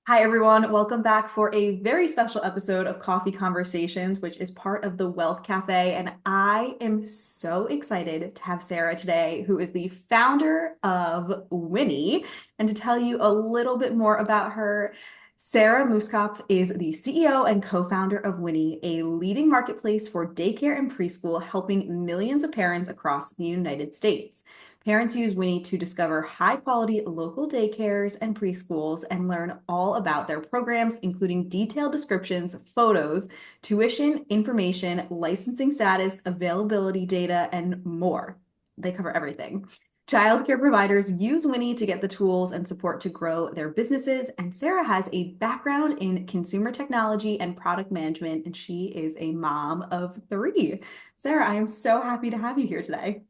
Hi, everyone. Welcome back for a very special episode of Coffee Conversations, which is part of the Wealth Cafe. And I am so excited to have Sara today, who is the founder of Winnie. And to tell you a little bit more about her, Sara Mauskopf is the CEO and co-founder of Winnie, a leading marketplace for daycare and preschool, helping millions of parents across the United States. Parents use Winnie to discover high quality local daycares and preschools and learn all about their programs, including detailed descriptions, photos, tuition, information, licensing status, availability data, and more. They cover everything. Childcare providers use Winnie to get the tools and support to grow their businesses. And Sara has a background in consumer technology and product management, and she is a mom of three. Sara, I am so happy to have you here today.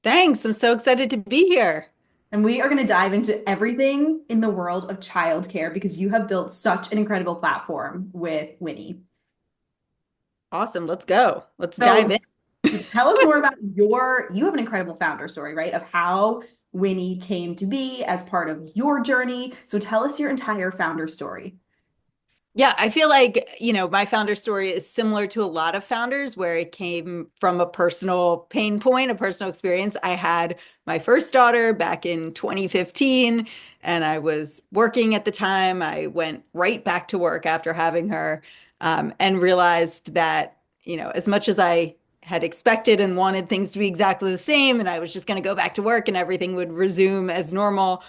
Thanks. I'm so excited to be here. And we are going to dive into everything in the world of childcare because you have built such an incredible platform with Winnie. Awesome. Let's go. Let's dive So in. tell us more about you have an incredible founder story, right? Of how Winnie came to be as part of your journey. So tell us your entire founder story. Yeah, I feel like, my founder story is similar to a lot of founders where it came from a personal pain point, a personal experience. I had my first daughter back in 2015, and I was working at the time. I went right back to work after having her, and realized that, as much as I had expected and wanted things to be exactly the same, and I was just going to go back to work and everything would resume as normal,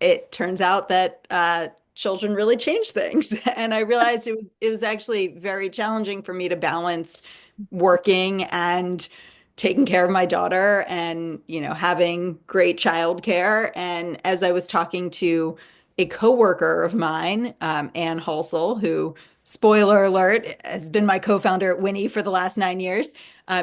it turns out that children really change things. And I realized it was actually very challenging for me to balance working and taking care of my daughter and, having great childcare. And as I was talking to a coworker of mine, Ann Halsell, who, spoiler alert, has been my co-founder at Winnie for the last 9 years.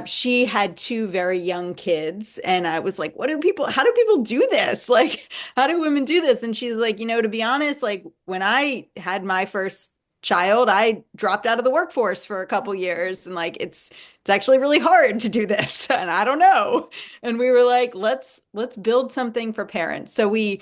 She had two very young kids, and I was like, how do people do this? Like, how do women do this? And she's like, to be honest, like when I had my first child, I dropped out of the workforce for a couple years, and like it's actually really hard to do this, and I don't know. And we were like, let's build something for parents. So we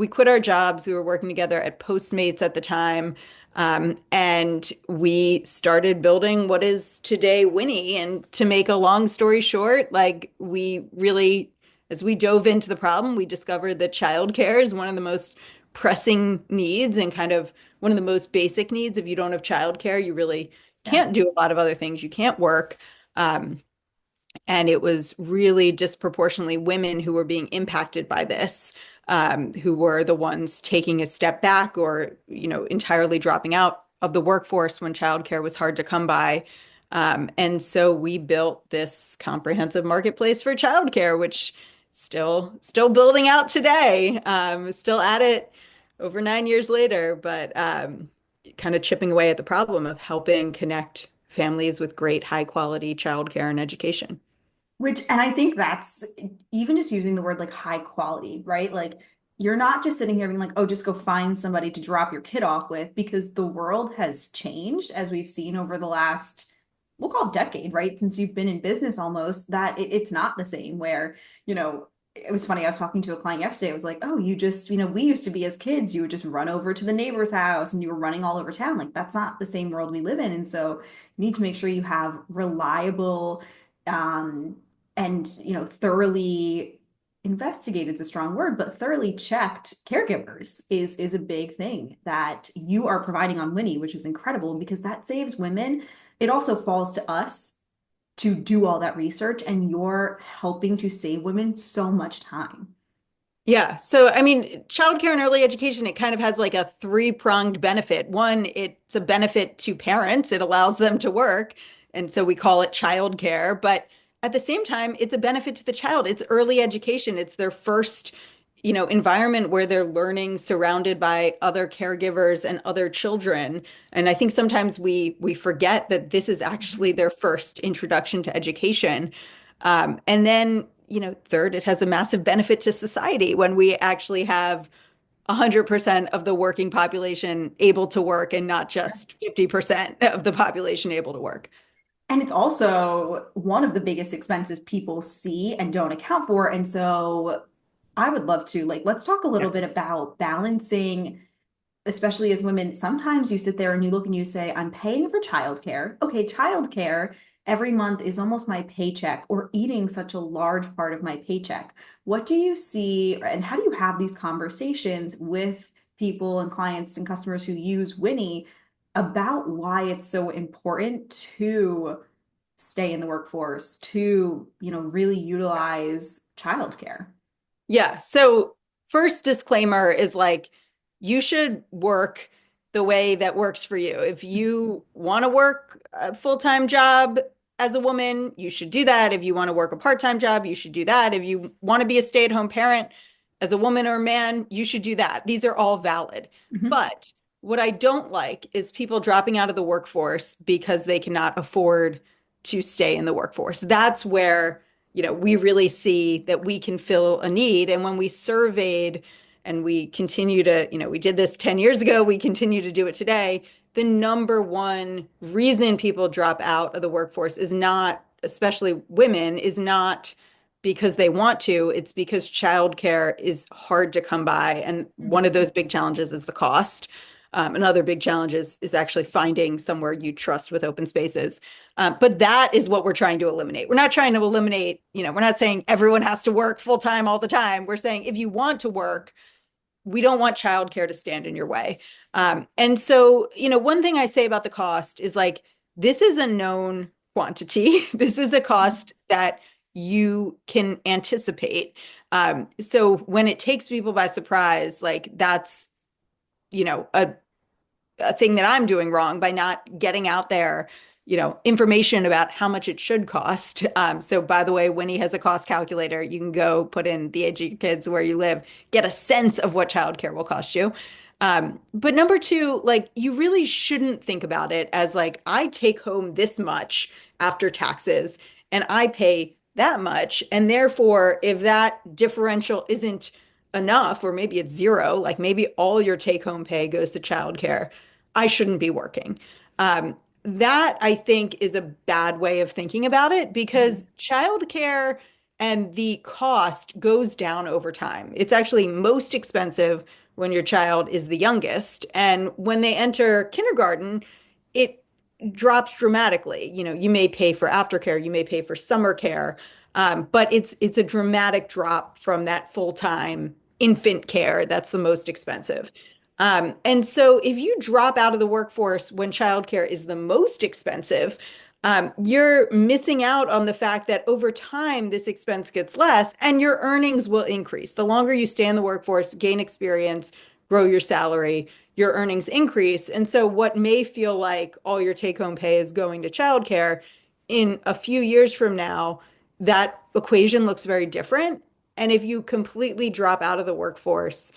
quit our jobs. We were working together at Postmates at the time. And we started building what is today Winnie. And to make a long story short, like we really, as we dove into the problem, we discovered that childcare is one of the most pressing needs and kind of one of the most basic needs. If you don't have childcare, you really Yeah. can't do a lot of other things. You can't work. Um, and it was really disproportionately women who were being impacted by this, who were the ones taking a step back or, entirely dropping out of the workforce when childcare was hard to come by. And so we built this comprehensive marketplace for childcare, which still building out today. Still at it over 9 years later, but kind of chipping away at the problem of helping connect families with great high quality childcare and education. And I think that's even just using the word like high quality, right? Like you're not just sitting here being like, oh, just go find somebody to drop your kid off with because the world has changed as we've seen over the last, we'll call it decade, right? Since you've been in business almost, that it's not the same where, it was funny. I was talking to a client yesterday. It was like, oh, you just, we used to be as kids, you would just run over to the neighbor's house and you were running all over town. Like that's not the same world we live in. And so you need to make sure you have reliable, um, and thoroughly investigated is a strong word, but thoroughly checked caregivers is a big thing that you are providing on Winnie, which is incredible because that saves women. It also falls to us to do all that research, and you're helping to save women so much time. Yeah. So, I mean, childcare and early education, it kind of has like a three-pronged benefit. One, it's a benefit to parents, it allows them to work. And so we call it childcare. But at the same time, it's a benefit to the child. It's early education. It's their first, environment where they're learning surrounded by other caregivers and other children. And I think sometimes we forget that this is actually their first introduction to education. And then, third, it has a massive benefit to society when we actually have 100% of the working population able to work and not just 50% of the population able to work. And it's also one of the biggest expenses people see and don't account for. And so I would love to, like, let's talk a little bit Yes. about balancing. especially as women, sometimes you sit there and you look and you say, I'm paying for childcare. Okay, childcare every month is almost my paycheck or eating such a large part of my paycheck. What do you see, and how do you have these conversations with people and clients and customers who use Winnie about why it's so important to stay in the workforce, to, really utilize childcare? Yeah. So, first disclaimer is like, you should work the way that works for you. If you want to work a full-time job as a woman, you should do that. If you want to work a part-time job, you should do that. If you want to be a stay-at-home parent as a woman or a man, you should do that. These are all valid. Mhm. But what I don't like is people dropping out of the workforce because they cannot afford to stay in the workforce. That's where we really see that we can fill a need. And when we surveyed and we continue to, we did this 10 years ago, we continue to do it today. The number one reason people drop out of the workforce is not, especially women, is not because they want to, it's because childcare is hard to come by. And one of those big challenges is the cost. Another big challenge is actually finding somewhere you trust with open spaces. But that is what we're trying to eliminate. We're not trying to eliminate, we're not saying everyone has to work full time all the time. We're saying if you want to work, we don't want childcare to stand in your way. And so, one thing I say about the cost is like, this is a known quantity. This is a cost that you can anticipate. So when it takes people by surprise, like that's, a thing that I'm doing wrong by not getting out there, information about how much it should cost. So by the way, Winnie has a cost calculator. You can go put in the age of your kids, where you live, get a sense of what childcare will cost you. But number two, like you really shouldn't think about it as like, I take home this much after taxes and I pay that much. And therefore, if that differential isn't enough, or maybe it's zero, like maybe all your take home pay goes to childcare, I shouldn't be working. That I think is a bad way of thinking about it, because childcare and the cost goes down over time. It's actually most expensive when your child is the youngest. And when they enter kindergarten, it drops dramatically. You may pay for aftercare, you may pay for summer care, but it's a dramatic drop from that full-time infant care that's the most expensive. And so if you drop out of the workforce when childcare is the most expensive, you're missing out on the fact that over time this expense gets less and your earnings will increase. The longer you stay in the workforce, gain experience, grow your salary, your earnings increase. And so what may feel like all your take-home pay is going to childcare, in a few years from now, that equation looks very different. And if you completely drop out of the workforce,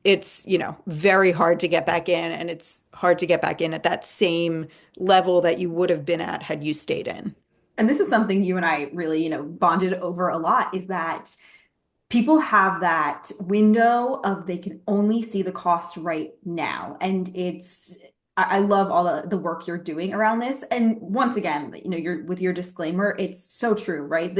it's, very hard to get back in, and it's hard to get back in at that same level that you would have been at had you stayed in. And this is something you and I really, bonded over a lot is that people have that window of they can only see the cost right now. And I love all the work you're doing around this. And once again, you're with your disclaimer, it's so true, right?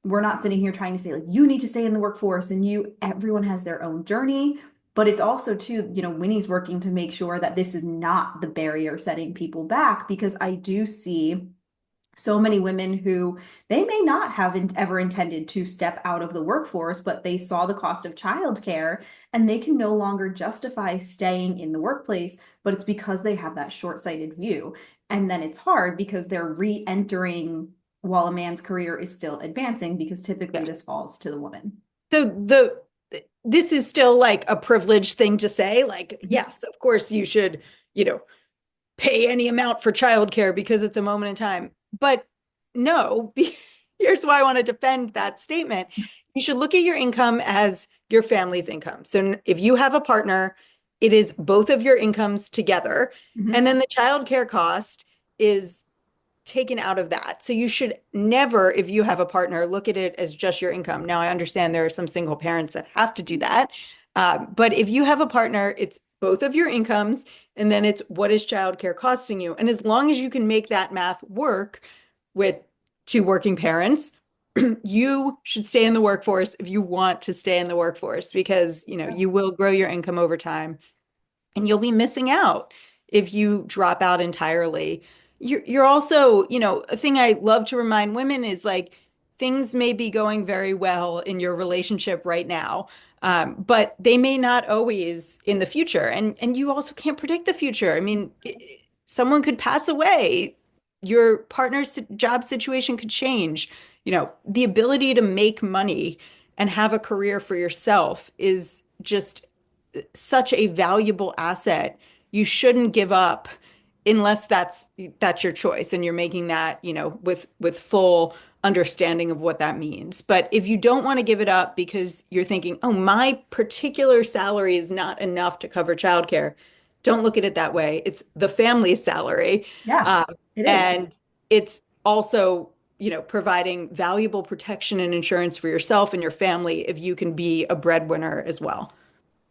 We're not sitting here trying to say like, you need to stay in the workforce and everyone has their own journey. But it's also too, Winnie's working to make sure that this is not the barrier setting people back, because I do see so many women who they may not have ever intended to step out of the workforce, but they saw the cost of childcare and they can no longer justify staying in the workplace, but it's because they have that short-sighted view. And then it's hard because they're re-entering while a man's career is still advancing, because typically Yeah. this falls to the woman. So this is still like a privileged thing to say. Like, Mhm. yes, of course you should, you know, pay any amount for childcare because it's a moment in time. But no, here's why I want to defend that statement. You should look at your income as your family's income. So if you have a partner, it is both of your incomes together. And Mhm. then the childcare cost is taken out of that. So you should never, if you have a partner, look at it as just your income. Now, I understand there are some single parents that have to do that. But if you have a partner, it's both of your incomes, and then it's what is childcare costing you. And as long as you can make that math work with two working parents, you should stay in the workforce if you want to stay in the workforce, because you will grow your income over time. and you'll be missing out if you drop out entirely. You're also, a thing I love to remind women is like things may be going very well in your relationship right now, but they may not always in the future. And you also can't predict the future. I mean, someone could pass away. Your partner's job situation could change. The ability to make money and have a career for yourself is just such a valuable asset. You shouldn't give up unless that's your choice and you're making that, with full understanding of what that means. But if you don't want to give it up because you're thinking, "Oh, my particular salary is not enough to cover childcare," don't look at it that way. It's the family's salary. Yeah, Um, it is. and it's also, providing valuable protection and insurance for yourself and your family if you can be a breadwinner as well.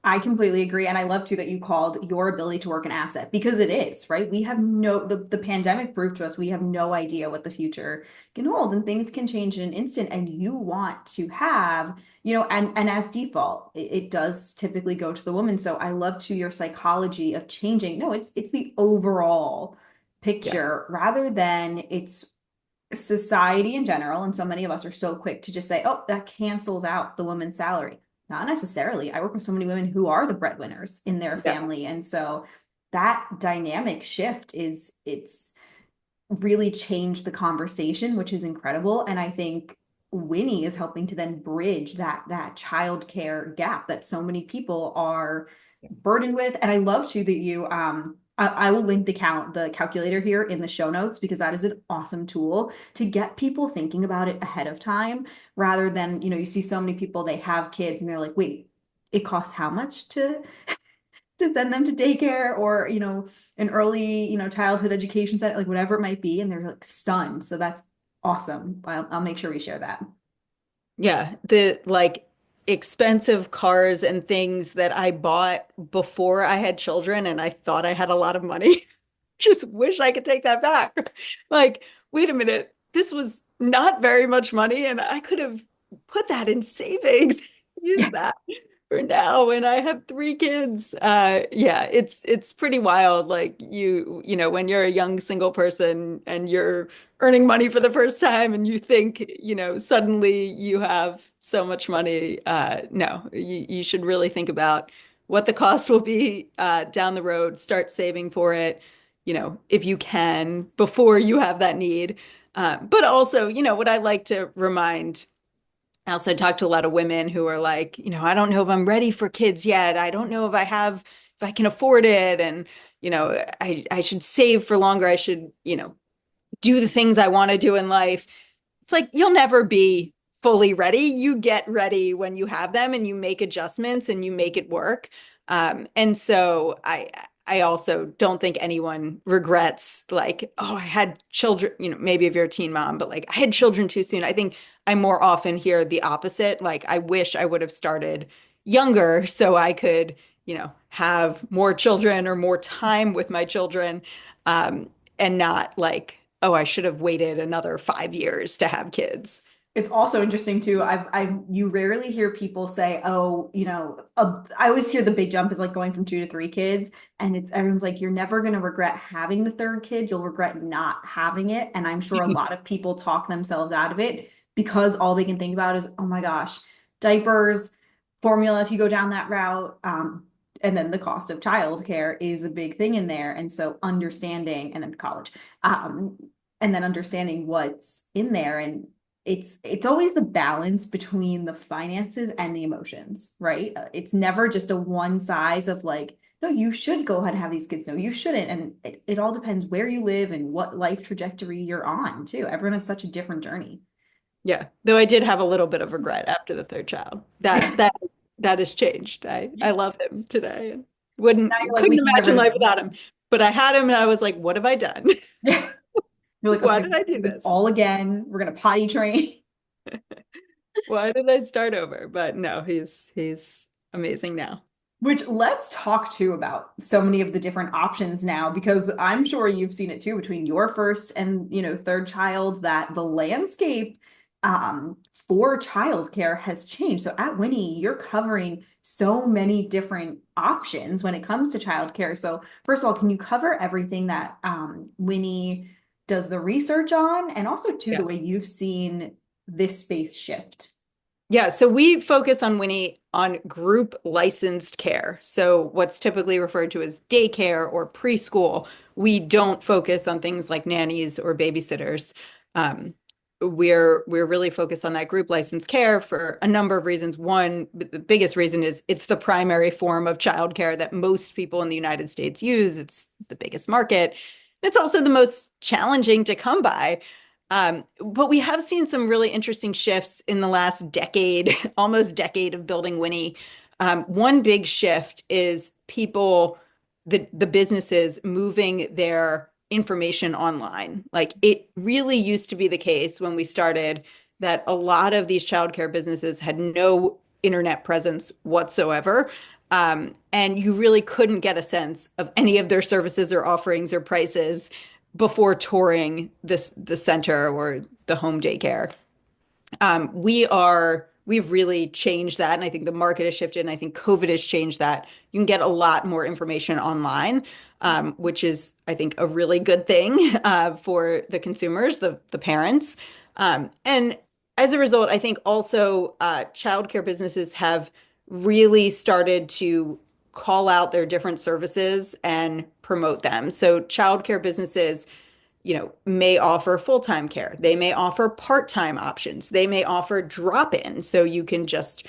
I completely agree. And I love too that you called your ability to work an asset because it is, right? We have the pandemic proved to us we have no idea what the future can hold and things can change in an instant. And you want to have, and as default, it does typically go to the woman. So I love to your psychology of changing. No, it's the overall Yeah. picture rather than it's society in general, and so many of us are so quick to just say, oh, that cancels out the woman's salary. Not necessarily. I work with so many women who are the breadwinners in their Yeah. family. And so that dynamic shift it's really changed the conversation, which is incredible. And I think Winnie is helping to then bridge that childcare gap that so many people are burdened with. And I love too that I will link the calculator here in the show notes because that is an awesome tool to get people thinking about it ahead of time rather than, you see so many people they have kids and they're like, wait, it costs how much to send them to daycare or, an early, childhood education center, like whatever it might be, and they're like stunned. So that's awesome. I'll make sure we share that. Yeah, the like expensive cars and things that I bought before I had children and I thought I had a lot of money. Just wish I could take that back. Like, wait a minute, this was not very much money and I could have put that in savings. Use Yeah. that for now when I have three kids. Yeah, it's pretty wild. Like when you're a young single person and you're earning money for the first time and you think, suddenly you have so much money. No, you should really think about what the cost will be down the road. Start saving for it, if you can before you have that need. But also, what I like to remind I also talk to a lot of women who are like, I don't know if I'm ready for kids yet. I don't know if I can afford it. And, I should save for longer. I should, do the things I want to do in life. It's like you'll never be fully ready. You get ready when you have them and you make adjustments and you make it work. And so I also don't think anyone regrets like, oh, I had children, maybe if you're a teen mom, but like I had children too soon. I think I more often hear the opposite. Like I wish I would have started younger so I could, have more children or more time with my children. Um, and not like, oh, I should have waited another 5 years to have kids. It's also interesting too. You rarely hear people say, "Oh, I always hear the big jump is like going from two to three kids," and everyone's like, "You're never going to regret having the third kid. You'll regret not having it." And I'm sure a lot of people talk themselves out of it because all they can think about is, "Oh my gosh, diapers, formula." If you go down that route, and then the cost of childcare is a big thing in there, and so understanding, and then college, um, and then understanding what's in there and it's always the balance between the finances and the emotions, right? It's never just a one size of like, no, you should go ahead and have these kids. No, you shouldn't. And it all depends where you live and what life trajectory you're on, too. Everyone has such a different journey. Yeah. Though I did have a little bit of regret after the third child. That has changed. I love him today and Now you're like, couldn't we can imagine never. life without him. But I had him and I was like, what have I done? Yeah. You're like, Why okay, did I do do this this? all again. We're gonna potty train. Why did I start over? But no, he's amazing now. Which let's talk too about so many of the different options now, because I'm sure you've seen it too between your first and third child that the landscape for childcare has changed. So at Winnie, you're covering so many different options when it comes to childcare. So first of all, can you cover everything that Winnie does the research on, and also to the way you've seen this space shift? Yeah, so we focus on Winnie on group licensed care. So what's typically referred to as daycare or preschool. We don't focus on things like nannies or babysitters. Um, we're really focused on that group licensed care for a number of reasons. One, the biggest reason is it's the primary form of childcare that most people in the United States use. It's the biggest market. It's also the most challenging to come by. But we have seen some really interesting shifts in the last decade, almost decade of building Winnie. One big shift is people, the businesses moving their information online. Like it really used to be the case when we started that a lot of these childcare businesses had no internet presence whatsoever. And you really couldn't get a sense of any of their services or offerings or prices before touring the center or the home daycare. We've really changed that, and I think the market has shifted, and I think COVID has changed that. You can get a lot more information online, which is, I think, a really good thing for the consumers, the parents. And as a result, I think also childcare businesses have really started to call out their different services and promote them. So childcare businesses may offer full-time care. They may offer part-time options. They may offer drop-in. So you can just,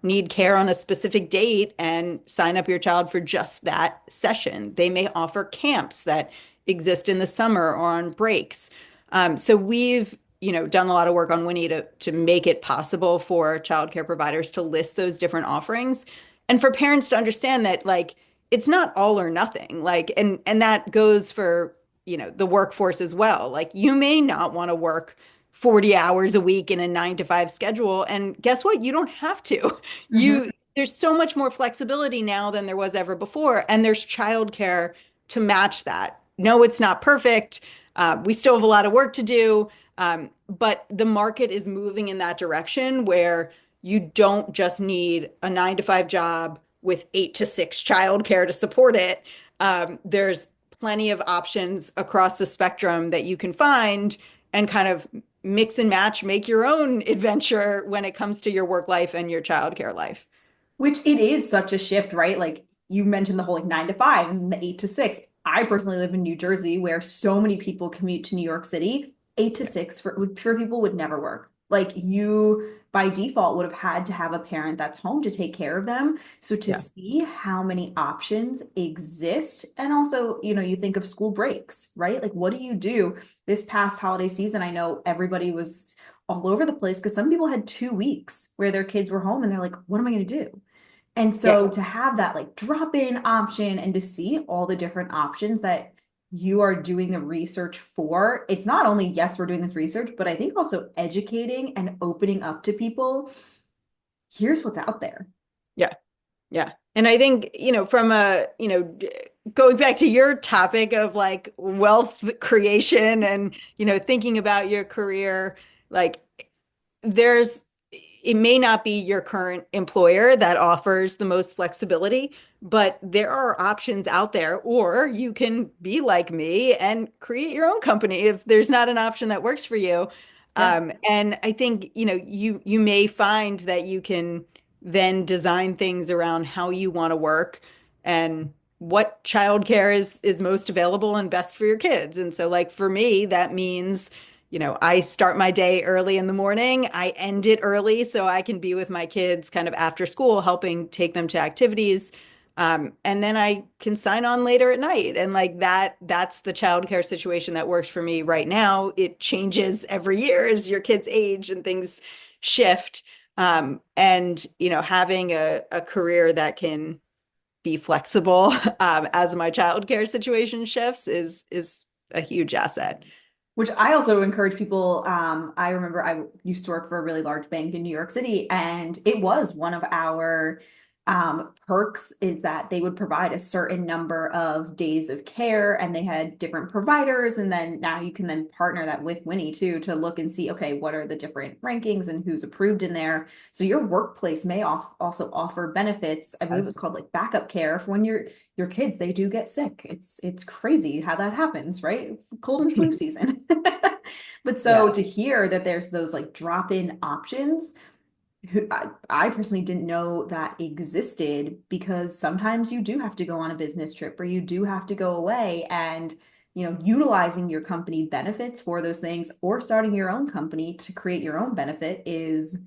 need care on a specific date and sign up your child for just that session. They may offer camps that exist in the summer or on breaks. So we've, done a lot of work on Winnie to make it possible for childcare providers to list those different offerings and for parents to understand that like it's not all or nothing. Like and that goes for the workforce as well. Like you may not want to work 40 hours a week in a 9 to 5 schedule. And guess what? You don't have to. Mhm. There's so much more flexibility now than there was ever before. And there's childcare to match that. No, it's not perfect. We still have a lot of work to do. But the market is moving in that direction where you don't just need a 9 to 5 job with 8 to 6 childcare to support it. There's plenty of options across the spectrum that you can find and kind of mix and match, make your own adventure when it comes to your work life and your childcare life. Which it is such a shift, right? Like you mentioned the whole like 9 to 5 and the 8 to 6. I personally live in New Jersey where so many people commute to New York City. Eight to Yeah. six for people would never work. Like you by default would have had to have a parent that's home to take care of them. So to Yeah. see how many options exist, and also, you think of school breaks, right? Like what do you do this past holiday season? I know everybody was all over the place because some people had 2 weeks where their kids were home and they're like, what am I going to do? And Yeah. so to have that like drop in option and to see all the different options that you are doing the research for, it's not only, yes, we're doing this research, but I think also educating and opening up to people. Here's what's out there. Yeah. Yeah. And I think, from going back to your topic of like wealth creation and, thinking about your career, like there's it may not be your current employer that offers the most flexibility, but there are options out there, or you can be like me and create your own company if there's not an option that works for you. Yeah. And I think, you may find that you can then design things around how you want to work and what childcare is most available and best for your kids. And so like for me, that means I start my day early in the morning. I end it early so I can be with my kids kind of after school, helping take them to activities. And then I can sign on later at night. And like that's the childcare situation that works for me right now. It changes every year as your kids age and things shift. And having a career that can be flexible as my childcare situation shifts is a huge asset. Which I also encourage people. I remember I used to work for a really large bank in New York City, and it was one of our Perks is that they would provide a certain number of days of care and they had different providers. And then now you can then partner that with Winnie too to look and see, okay, what are the different rankings and who's approved in there. So your workplace may also offer benefits. I believe it's called like backup care for when your kids, they do get sick. It's crazy how that happens, right? Cold and flu season. But so Yeah. to hear that there's those like drop-in options who I personally didn't know that existed because sometimes you do have to go on a business trip or you do have to go away and utilizing your company benefits for those things or starting your own company to create your own benefit is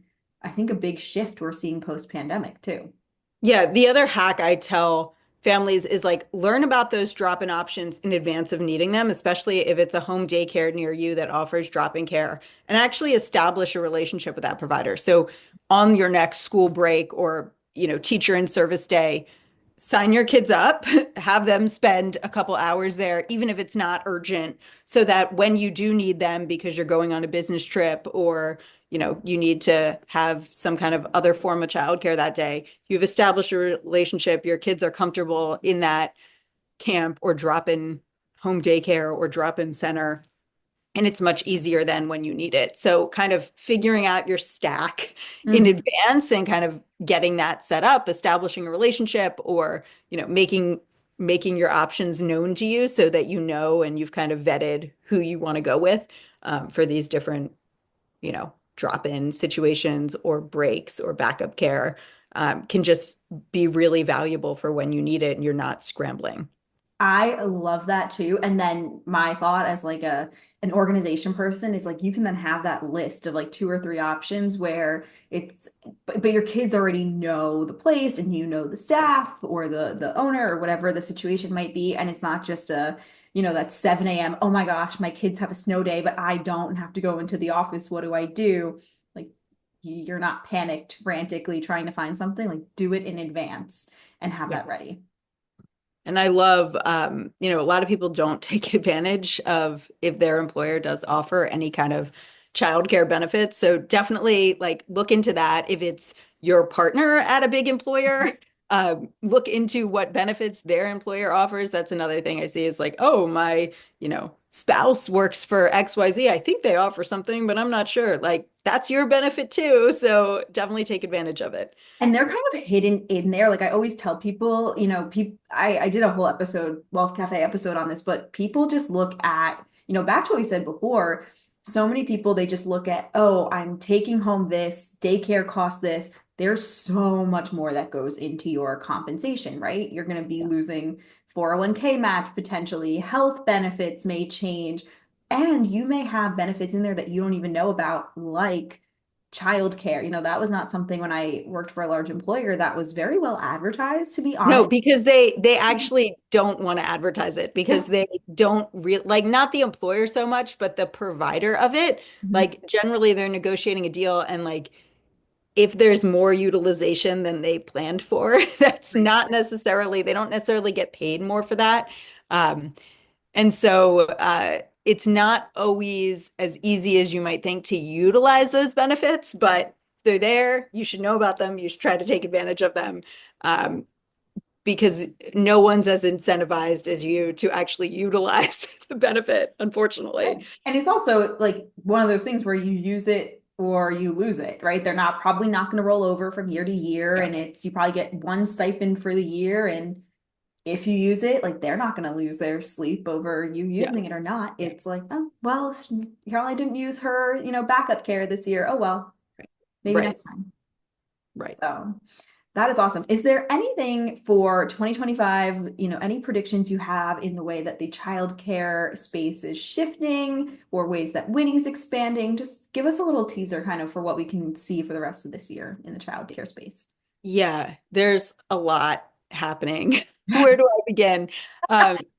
I think a big shift we're seeing post pandemic too. Yeah, the other hack I tell families is like learn about those drop-in options in advance of needing them, especially if it's a home daycare near you that offers drop-in care, and actually establish a relationship with that provider. So on your next school break or, teacher in service day, sign your kids up, have them spend a couple hours there, even if it's not urgent, so that when you do need them because you're going on a business trip or you need to have some kind of other form of childcare that day. You've established a relationship, your kids are comfortable in that camp or drop-in home daycare or drop-in center, and it's much easier than when you need it. So kind of figuring out your stack in Mhm. advance and kind of getting that set up, establishing a relationship or, making your options known to you so that you know and you've kind of vetted who you want to go with for these different drop-in situations or breaks or backup care can just be really valuable for when you need it and you're not scrambling. I love that too. And then my thought as like a an organization person is like you can then have that list of like two or three options where it's but your kids already know the place and you know the staff or the owner or whatever the situation might be. And it's not just that 7 a.m. Oh my gosh, my kids have a snow day, but I don't have to go into the office. What do I do? Like you're not panicked, frantically trying to find something. Like do it in advance and have Yeah. that ready. And I love, a lot of people don't take advantage of if their employer does offer any kind of childcare benefits. So definitely like look into that. If it's your partner at a big employer, look into what benefits their employer offers. That's another thing I see is like, oh, my, spouse works for XYZ. I think they offer something, but I'm not sure. Like that's your benefit too. So definitely take advantage of it. And they're kind of hidden in there. Like I always tell people, I did a whole episode, Wealth Cafe episode on this, but people just look at, back to what we said before, so many people, they just look at, oh, I'm taking home this, daycare costs this. There's so much more that goes into your compensation, right? You're going to be losing 401k match potentially, health benefits may change, and you may have benefits in there that you don't even know about, like childcare. That was not something when I worked for a large employer that was very well advertised, to be No, honest. because they actually don't want to advertise it because Yeah. they don't real like not the employer so much, but the provider of it. Mhm. Like generally they're negotiating a deal and like if there's more utilization than they planned for, that's Right. not necessarily they don't necessarily get paid more for that. And so it's not always as easy as you might think to utilize those benefits, but they're there. You should know about them. You should try to take advantage of them. Um, because no one's as incentivized as you to actually utilize the benefit, unfortunately. And it's also like one of those things where you use it or you lose it, right? They're not probably not going to roll over from year to year. Yeah. And it's you probably get one stipend for the year. And if you use it, like they're not going to lose their sleep over you Yeah. using it or not. It's like, oh, well, Caroline didn't use her, backup care this year. Oh, well, maybe Right. next time. Right. So that is awesome. Is there anything for 2025, any predictions you have in the way that the childcare space is shifting or ways that Winnie's expanding? Just give us a little teaser kind of for what we can see for the rest of this year in the childcare space. Yeah, there's a lot happening. Where do I begin?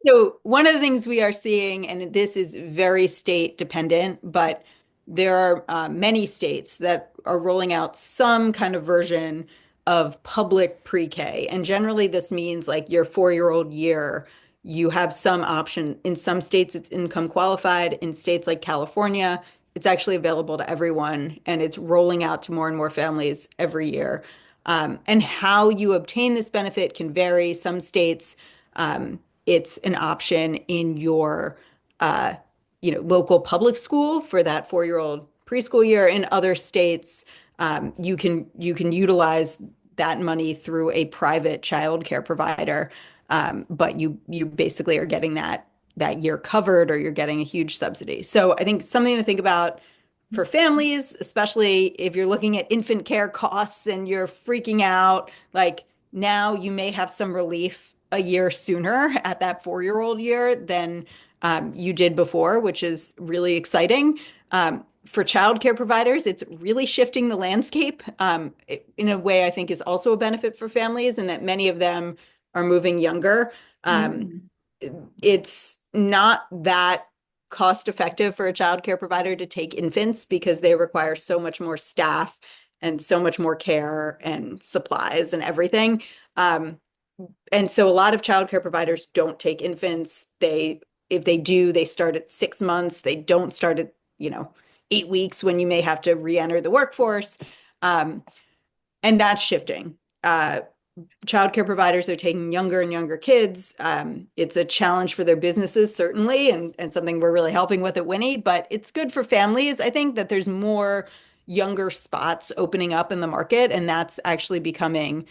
So one of the things we are seeing, and this is very state dependent, but there are many states that are rolling out some kind of version of public pre-K. And generally this means like your 4-year-old year, you have some option. In some states, it's income qualified. In states like California, it's actually available to everyone, and it's rolling out to more and more families every year. And how you obtain this benefit can vary. Some states, it's an option in your uh, local public school for that 4-year-old preschool year. In other states, you can utilize that money through a private childcare provider, but you basically are getting that year covered, or you're getting a huge subsidy. So I think something to think about for families, especially if you're looking at infant care costs and you're freaking out, like now you may have some relief a year sooner at that 4-year-old year than you did before, which is really exciting. For childcare providers, it's really shifting the landscape in a way I think is also a benefit for families, and that many of them are moving younger. Um, Mm. it's not that cost effective for a childcare provider to take infants because they require so much more staff and so much more care and supplies and everything. And so a lot of childcare providers don't take infants. If they do, they start at 6 months. They don't start at, 8 weeks when you may have to re-enter the workforce. Um, and that's shifting. Childcare providers are taking younger and younger kids. It's a challenge for their businesses, certainly, and something we're really helping with at Winnie, but it's good for families. I think that there's more younger spots opening up in the market, and that's actually becoming,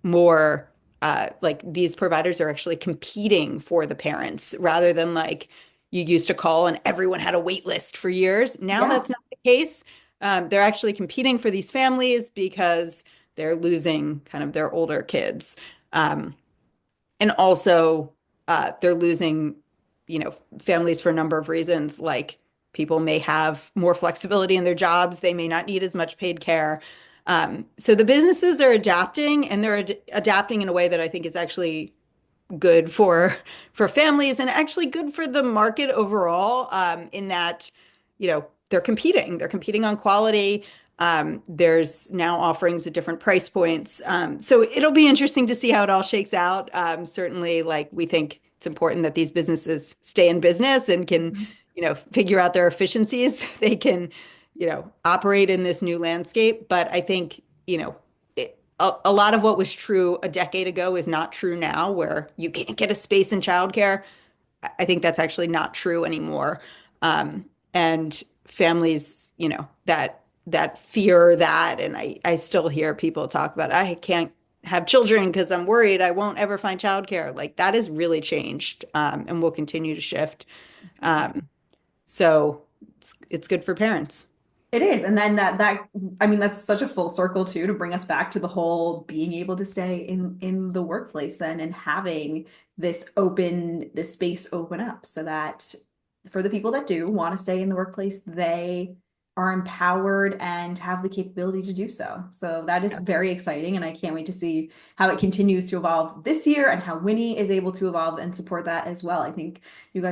more like these providers are actually competing for the parents rather than like you used to call and everyone had a wait list for years. Now Yeah. that's not the case. They're actually competing for these families because they're losing kind of their older kids. Um, and also, they're losing, families for a number of reasons. Like people may have more flexibility in their jobs, they may not need as much paid care. So the businesses are adapting, and they're adapting in a way that I think is actually good for families and actually good for the market overall, in that they're competing on quality. There's now offerings at different price points, so it'll be interesting to see how it all shakes out. Certainly, like we think it's important that these businesses stay in business and can figure out their efficiencies. They can operate in this new landscape, but I think a lot of what was true a decade ago is not true now, where you can't get a space in childcare. I think that's actually not true anymore. And families, that fear that, and I still hear people talk about, I can't have children because I'm worried I won't ever find childcare. Like that has really changed, and will continue to shift. Interesting. So it's good for parents. It is. And then I mean that's such a full circle too to bring us back to the whole being able to stay in the workplace then and having this space open up so that for the people that do want to stay in the workplace, they are empowered and have the capability to do so. So that is very exciting, and I can't wait to see how it continues to evolve this year and how Winnie is able to evolve and support that as well. I think you've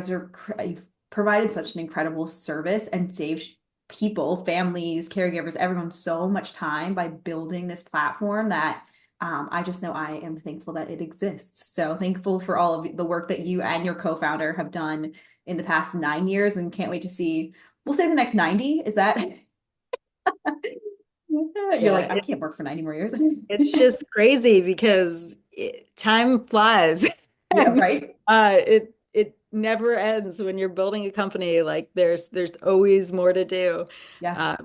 provided such an incredible service and saved people, families, caregivers, everyone so much time by building this platform that I just know I am thankful that it exists. So thankful for all of the work that you and your co-founder have done in the past 9 years, and can't wait to see, we'll say the next 90. Is that you're Yeah, like, I can't work for 90 more years. it's just crazy because time flies. Yeah, And right? it never ends when you're building a company. Like there's always more to do. Yeah,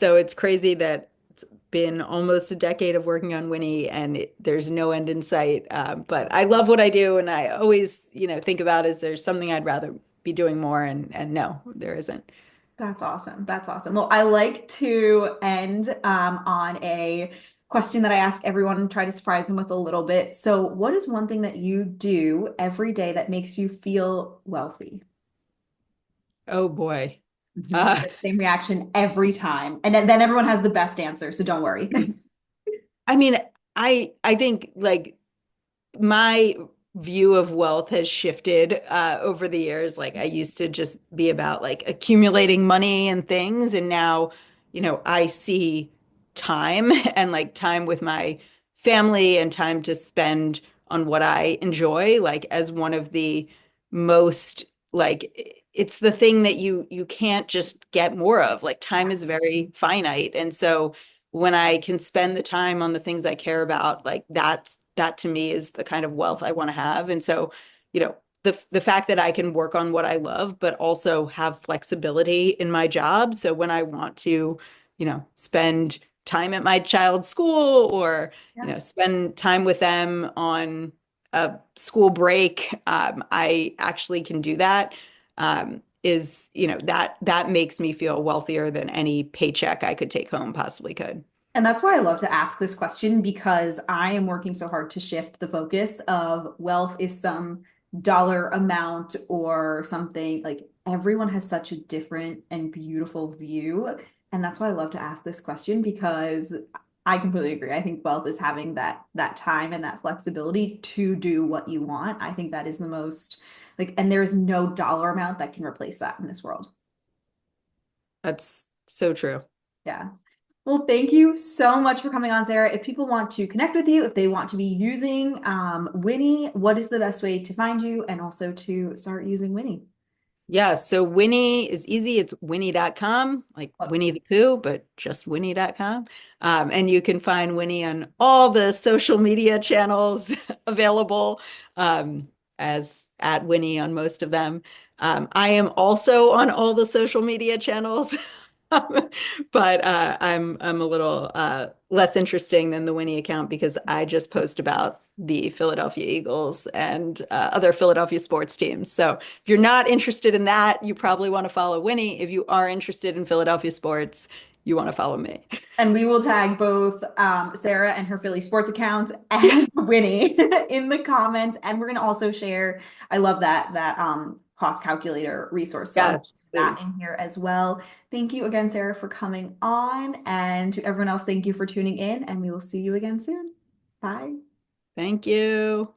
So it's crazy that it's been almost a decade of working on Winnie, and there's no end in sight. But I love what I do, and I always, think about is there's something I'd rather be doing more, and no, there isn't. that's awesome. That's awesome. Well, I like to end on a question that I ask everyone and try to surprise them with a little bit. So, what is one thing that you do every day that makes you feel wealthy? Oh boy. Mhm. Uh, Same reaction every time. And then everyone has the best answer, so don't worry. I mean, I think like my view of wealth has shifted over the years. Like I used to just be about like accumulating money and things, and now, I see time and like time with my family and time to spend on what I enjoy, like as one of the most like it's the thing that you can't just get more of. Like time Yeah. is very finite, and so when I can spend the time on the things I care about, like that to me is the kind of wealth I want to have. And so, the fact that I can work on what I love, but also have flexibility in my job. So when I want to, spend time at my child's school or, Yeah. spend time with them on a school break, I actually can do that. That makes me feel wealthier than any paycheck I could take home possibly could. And that's why I love to ask this question because I am working so hard to shift the focus of wealth is some dollar amount or something. Like everyone has such a different and beautiful view. And that's why I love to ask this question because I completely agree. I think wealth is having that time and that flexibility to do what you want. I think that is the most like, and there's no dollar amount that can replace that in this world. That's so true. Yeah. Well, thank you so much for coming on, Sarah. If people want to connect with you, if they want to be using Winnie, what is the best way to find you and also to start using Winnie? Yeah, so Winnie is easy. It's Winnie.com, like Oh, Winnie the Pooh, but just Winnie.com. And you can find Winnie on all the social media channels available as at Winnie on most of them. I am also on all the social media channels. But I'm a little less interesting than the Winnie account because I just post about the Philadelphia Eagles and other Philadelphia sports teams. So if you're not interested in that, you probably want to follow Winnie. If you are interested in Philadelphia sports, you want to follow me. and we will tag both Sarah and her Philly sports accounts and Winnie in the comments. And we're going to also share, I love that cost calculator resource. So I'm Yes, going to share that please. in here as well. Thank you again, Sarah, for coming on. And to everyone else, thank you for tuning in. And we will see you again soon. Bye. Thank you.